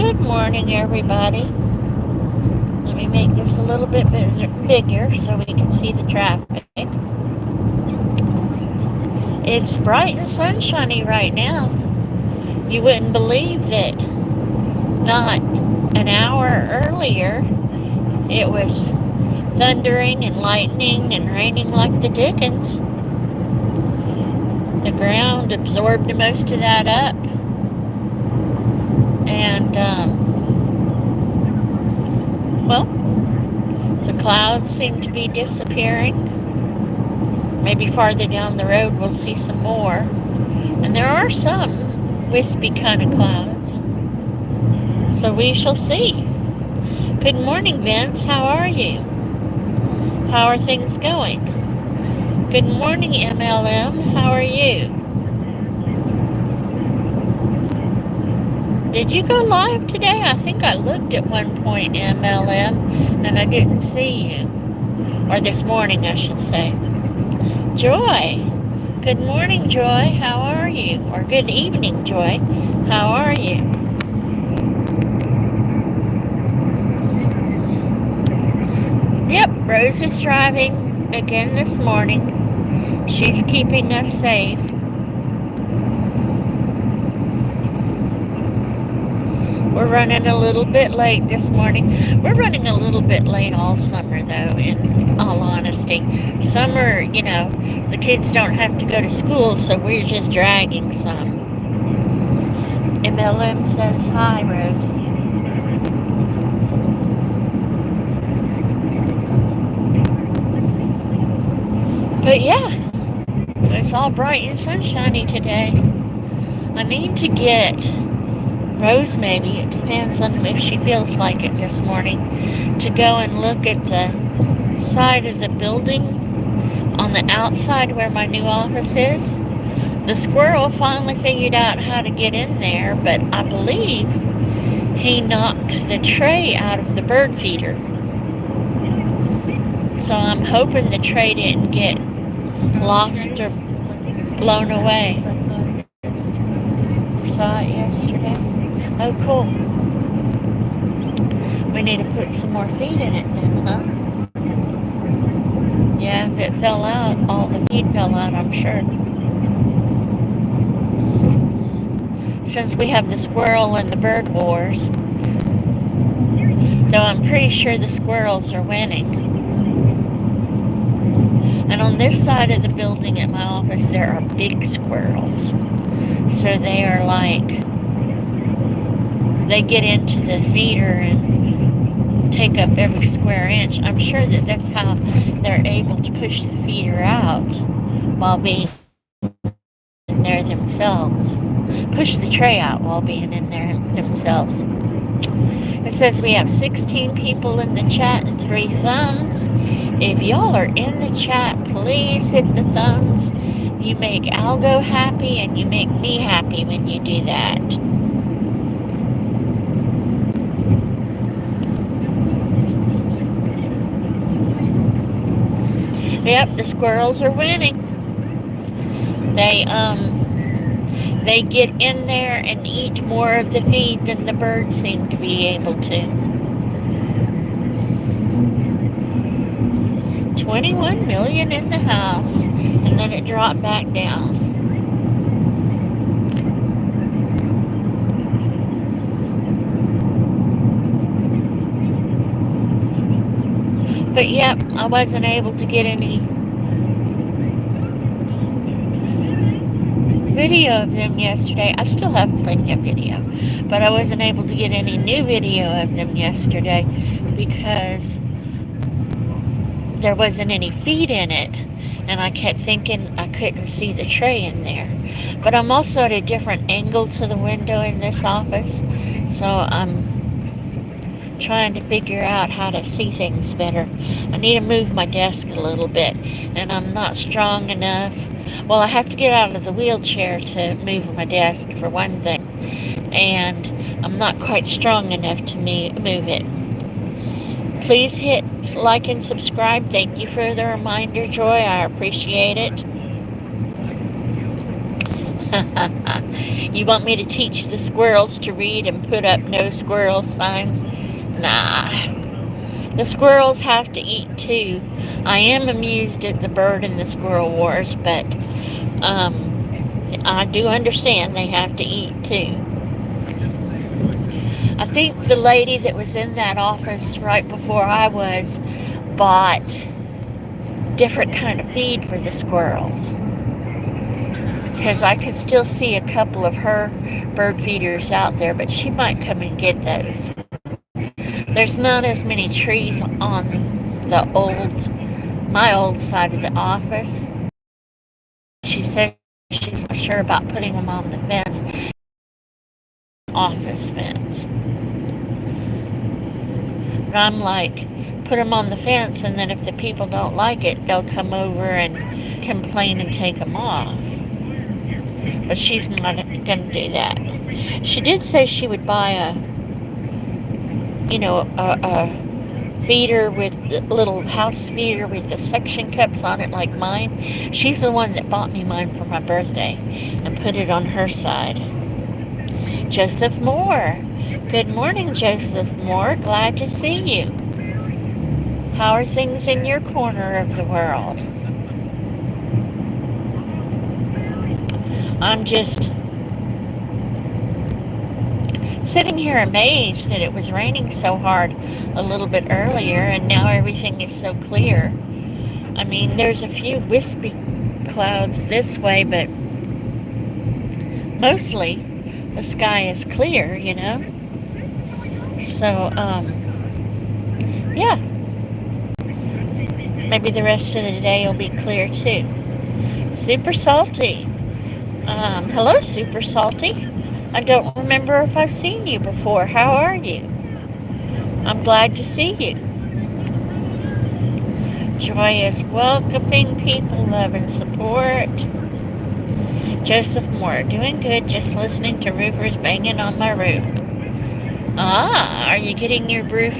Good morning, everybody. Let me make this a little bit bigger so we can see the traffic. It's bright and sunshiny right now. You wouldn't believe that not an hour earlier it was thundering and lightning and raining like the dickens. The ground absorbed most of that up. And, well, the clouds seem to be disappearing. Maybe farther down the road we'll see some more. And there are some wispy kind of clouds. So we shall see. Good morning, Vince. How are you? How are things going? Good morning, MLM. How are you? Did you go live today? I think I looked at one point, MLM, and I didn't see you. Or this morning, I should say. Joy. Good morning, Joy. How are you? Or good evening, Joy. How are you? Yep, Rose is driving again this morning. She's keeping us safe. We're running a little bit late this morning. We're running a little bit late all summer, though, in all honesty. Summer, the kids don't have to go to school, so we're just dragging some. MLM says hi, Rose. But yeah, it's all bright and sunshiny today. I need to get Rose, maybe, it depends on if she feels like it this morning, to go and look at the side of the building on the outside where my new office is. The squirrel finally figured out how to get in there, but I believe he knocked the tray out of the bird feeder. So I'm hoping the tray didn't get lost or blown away. You saw it yesterday? Oh, cool. We need to put some more feed in it then, huh? Yeah, if it fell out, all the feed fell out, I'm sure. Since we have the squirrel and the bird wars, though I'm pretty sure the squirrels are winning. And on this side of the building at my office, there are big squirrels. So they are they get into the feeder and take up every square inch. I'm sure that's how they're able to push the feeder out while being in there themselves. Push the tray out while being in there themselves. It says we have 16 people in the chat and 3 thumbs. If y'all are in the chat, please hit the thumbs. You make Algo happy and you make me happy when you do that. Yep, the squirrels are winning. They get in there and eat more of the feed than the birds seem to be able to. 21 million in the house, and then it dropped back down. But yep, I wasn't able to get any video of them yesterday. I still have plenty of video, but I wasn't able to get any new video of them yesterday because there wasn't any feed in it, and I kept thinking I couldn't see the tray in there. But I'm also at a different angle to the window in this office, so I'm trying to figure out how to see things better. I need to move my desk a little bit, and I'm not strong enough. Well, I have to get out of the wheelchair to move my desk, for one thing, and I'm not quite strong enough to move it. Please hit like and subscribe. Thank you for the reminder, Joy. I appreciate it. You want me to teach the squirrels to read and put up no squirrel signs? Nah. The squirrels have to eat too. I am amused at the bird and the squirrel wars, but I do understand they have to eat too. I think the lady that was in that office right before I was bought different kind of feed for the squirrels, because I could still see a couple of her bird feeders out there, but she might come and get those. There's not as many trees on my old side of the office. She said she's not sure about putting them on the fence, office fence. But I'm like, put them on the fence, and then if the people don't like it, they'll come over and complain and take them off. But she's not going to do that. She did say she would buy a feeder with the little house feeder with the suction cups on it like mine. She's the one that bought me mine for my birthday and put it on her side. Joseph Moore. Good morning, Joseph Moore. Glad to see you. How are things in your corner of the world? I'm just sitting here amazed that it was raining so hard a little bit earlier, and now everything is so clear. I mean, there's a few wispy clouds this way, but mostly the sky is clear, So, yeah, maybe the rest of the day will be clear too. Super Salty. Hello, Super Salty. I don't remember if I've seen you before. How are you? I'm glad to see you. Joyous welcoming people, love and support. Joseph Moore, doing good, just listening to roofers banging on my roof. Are you getting your roof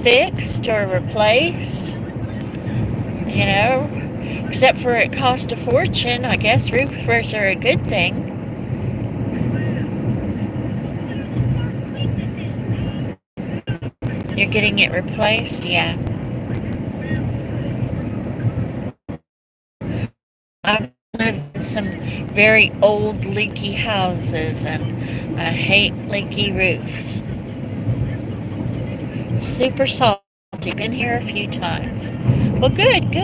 fixed or replaced? Except for it cost a fortune, I guess roofers are a good thing. You're getting it replaced? Yeah. I've lived in some very old leaky houses, and I hate leaky roofs. Super salty. Been here a few times. Well, good.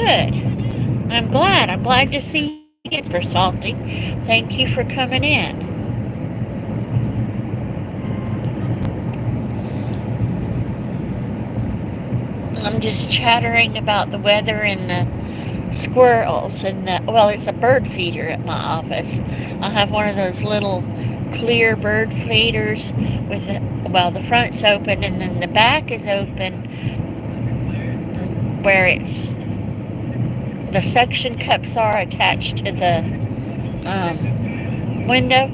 I'm glad to see you, Super Salty. Thank you for coming in. I'm just chattering about the weather and the squirrels and it's a bird feeder at my office. I have one of those little clear bird feeders with the front's open and then the back is open where the suction cups are attached to the window,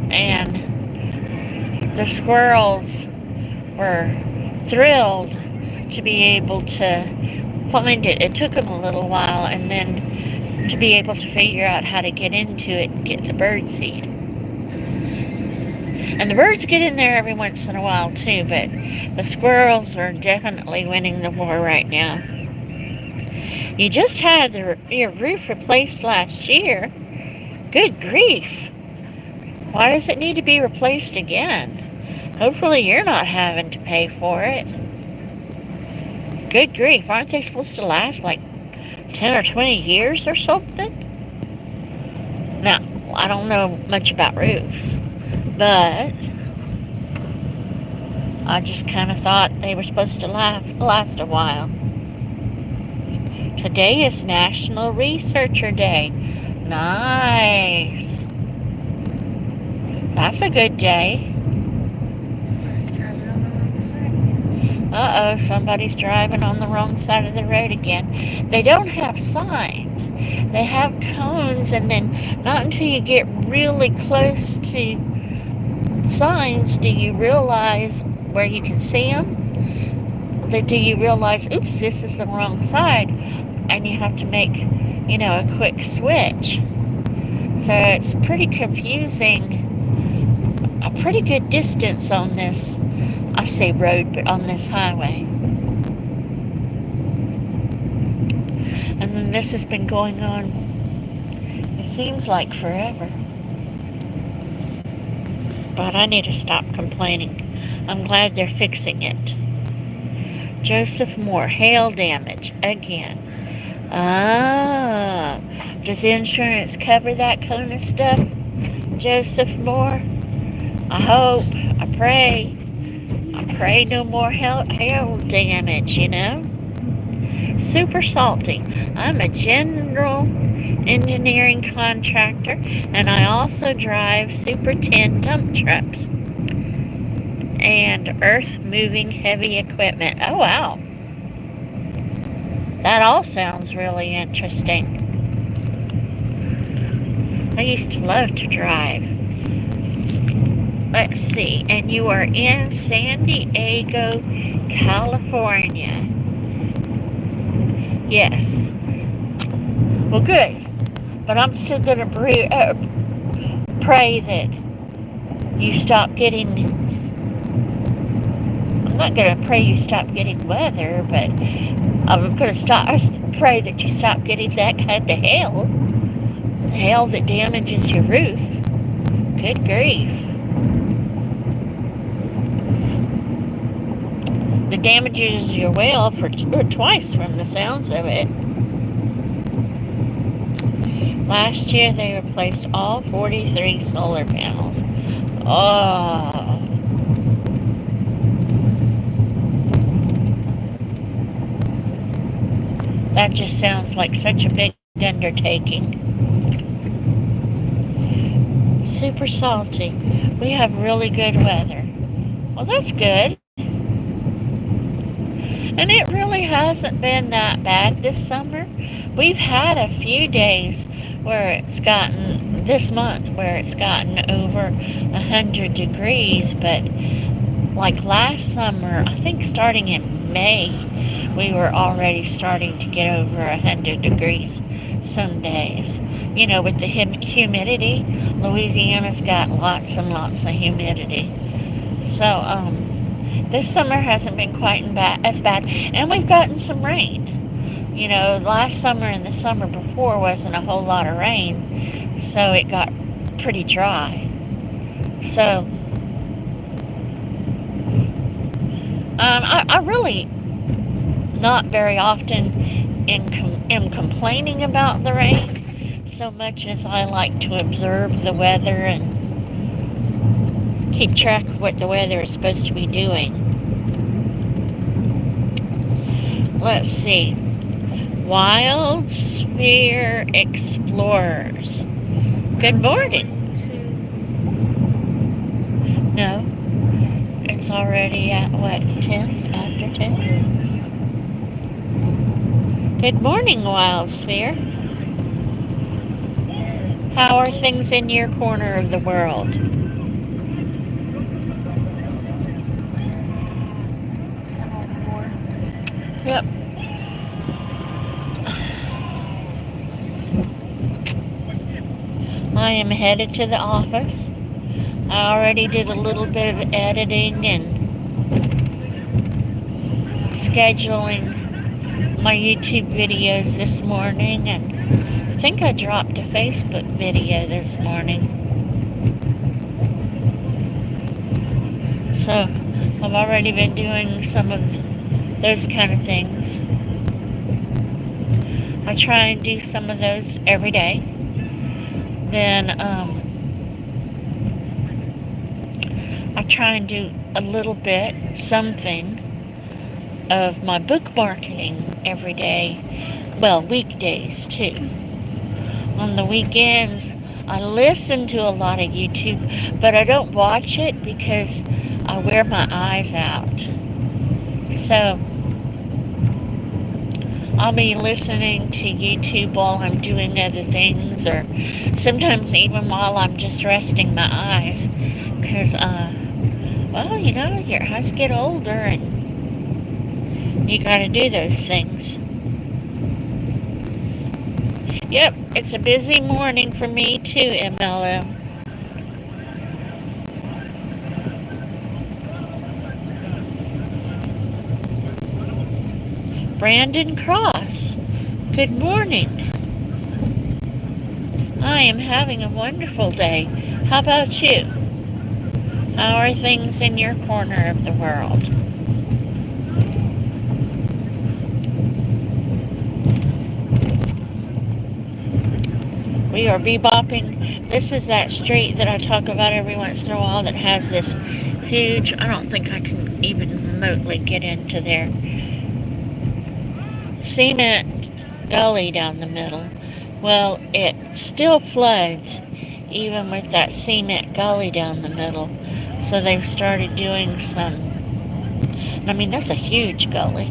and the squirrels were thrilled to be able to find it. It took them a little while, and then to be able to figure out how to get into it and get the bird seed. And the birds get in there every once in a while too, but the squirrels are definitely winning the war right now. You just had your roof replaced last year. Good grief. Why does it need to be replaced again? Hopefully you're not having to pay for it. Good grief. Aren't they supposed to last like 10 or 20 years or something? Now, I don't know much about roofs, but I just kind of thought they were supposed to last a while. Today is National Researcher Day. Nice. That's a good day. Uh-oh, somebody's driving on the wrong side of the road again. They don't have signs. They have cones, and then not until you get really close to signs do you realize where you can see them. Do you realize, oops, this is the wrong side, and you have to make, a quick switch. So it's pretty confusing. A pretty good distance on this, I say road, but on this highway. And then this has been going on, it seems like forever. But I need to stop complaining. I'm glad they're fixing it. Joseph Moore, hail damage again. Ah, does insurance cover that kind of stuff, Joseph Moore? I hope, I pray no more hail damage, you know? Super salty. I'm a general engineering contractor, and I also drive Super 10 dump trucks and earth moving heavy equipment. Oh, wow. That all sounds really interesting. I used to love to drive. Let's see. And you are in San Diego, California. Yes. Well, good. But I'm still going to pray that you stop getting. I'm not going to pray you stop getting weather, but I'm going to pray that you stop getting that kind of hail. Hail that damages your roof. Good grief. The damages your well for twice from the sounds of it. Last year they replaced all 43 solar panels. Oh. That just sounds like such a big undertaking. Super salty. We have really good weather. Well, that's good. And it really hasn't been that bad this summer. We've had a few days where it's gotten, this month, where it's gotten over 100 degrees, but like last summer, I think starting in May, we were already starting to get over 100 degrees some days. You know, with the humidity, Louisiana's got lots and lots of humidity. So, this summer hasn't been quite as bad, and we've gotten some rain. You know, last summer and the summer before wasn't a whole lot of rain, so it got pretty dry. So, I really not very often am complaining about the rain so much as I like to observe the weather and keep track of what the weather is supposed to be doing. Let's see. Wild Sphere Explorers. Good morning. No, it's already at what, 10? After 10? Good morning, Wild Sphere. How are things in your corner of the world? Yep. I am headed to the office. I already did a little bit of editing and scheduling my YouTube videos this morning, and I think I dropped a Facebook video this morning. So I've already been doing some of those kind of things. I try and do some of those every day. Then I try and do a little bit, something, of my book marketing every day. Well, weekdays too. On the weekends, I listen to a lot of YouTube, but I don't watch it because I wear my eyes out. So I'll be listening to YouTube while I'm doing other things, or sometimes even while I'm just resting my eyes, because well, you know, your eyes get older and you gotta do those things. Yep, it's a busy morning for me too, MLM. Brandon Cross, good morning. I am having a wonderful day. How about you? How are things in your corner of the world? We are bebopping. This is that street that I talk about every once in a while that has this huge, I don't think I can even remotely get into there, cement gully down the middle. Well, it still floods even with that cement gully down the middle. So they've started doing I mean, that's a huge gully,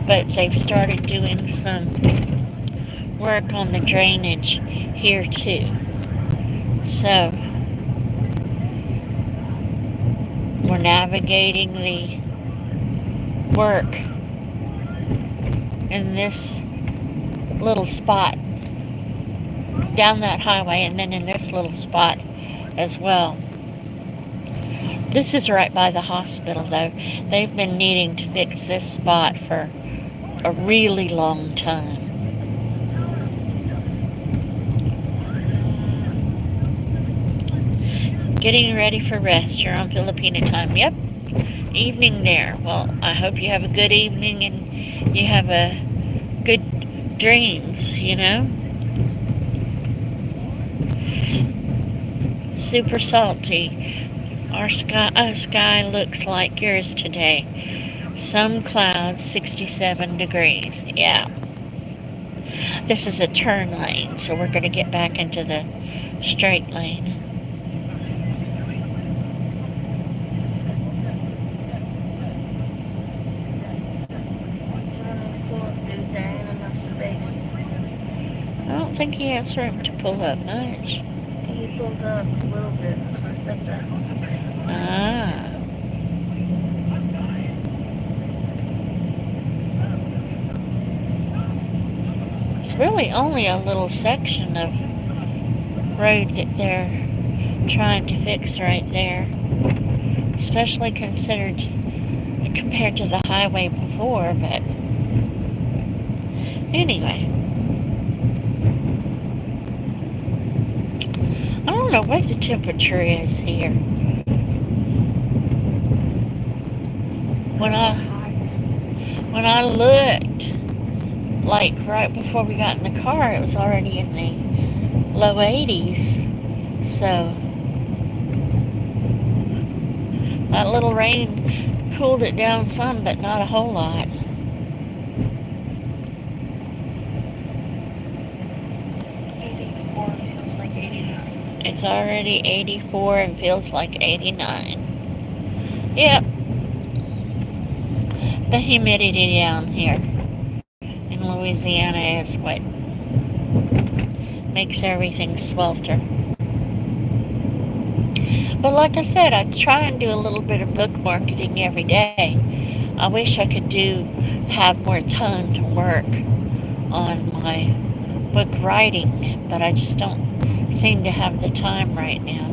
but they've started doing some work on the drainage here too. So we're navigating the work in this little spot down that highway and then in this little spot as well. This is right by the hospital though. They've been needing to fix this spot for a really long time. Getting ready for rest. You're on Filipino time. Yep. Evening there. Well, I hope you have a good evening and you have a good dreams, you know? Super salty. Our sky looks like yours today. Some clouds, 67 degrees. Yeah. This is a turn lane, so we're going to get back into the straight lane. I don't think he has room to pull up much. He pulled up a little bit, so I said that. Ah. It's really only a little section of road that they're trying to fix right there. Especially compared to the highway before, but anyway. I don't know what the temperature is here. When I looked, like right before we got in the car, it was already in the low 80s. So that little rain cooled it down some, but not a whole lot. 84 feels like 89. It's already 84 and feels like 89. Yep. The humidity down here in Louisiana is what makes everything swelter. But like I said, I try and do a little bit of book marketing every day. I wish I could have more time to work on my book writing, but I just don't seem to have the time right now.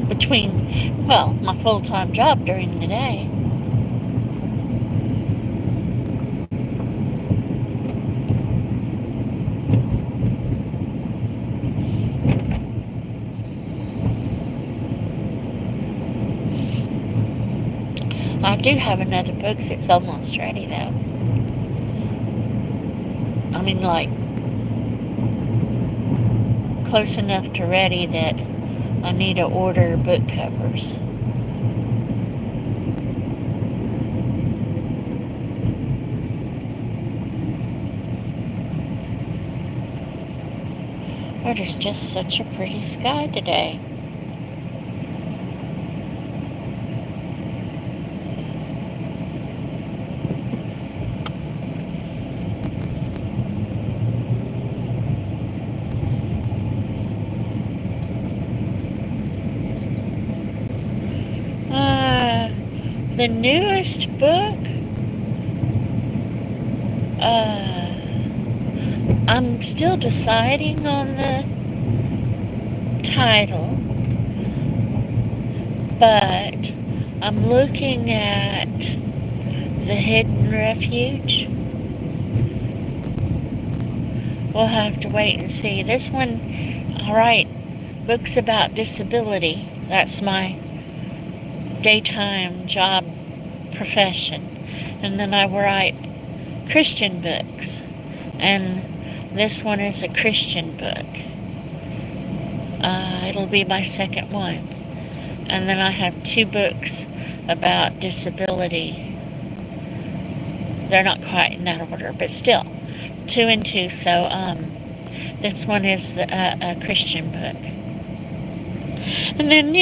Between, well, my full-time job during the day. I do have another book that's almost ready, though. I mean, like, close enough to ready that I need to order book covers. It is just such a pretty sky today. The newest book, I'm still deciding on the title, but I'm looking at the hidden refuge. We'll have to wait and see. This one, alright, books about disability. That's my daytime job profession. And then I write Christian books. And this one is a Christian book. It'll be my second one. And then I have 2 books about disability. They're not quite in that order, but still, 2 and 2. So this one is a Christian book. And then,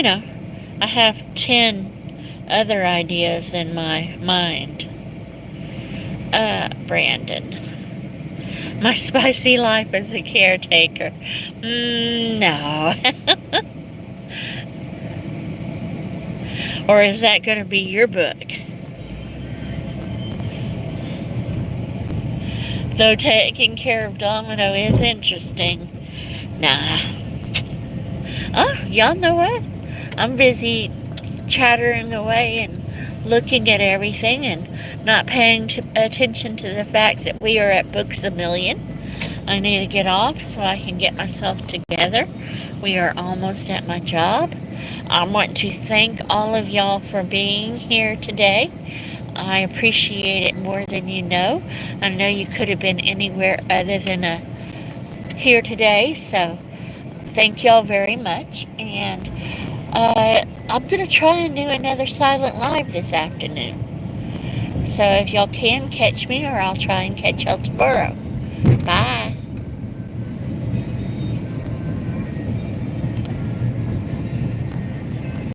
I have 10 other ideas in my mind. Brandon. My spicy life as a caretaker. No. Or is that going to be your book? Though taking care of Domino is interesting. Nah. Oh, y'all know what? I'm busy chattering away and looking at everything and not paying attention to the fact that we are at Books A Million. I need to get off so I can get myself together. We are almost at my job. I want to thank all of y'all for being here today. I appreciate it more than you know. I know you could have been anywhere other than here today, so thank y'all very much. And I'm going to try and do another silent live this afternoon. So if y'all can catch me, or I'll try and catch y'all tomorrow. Bye.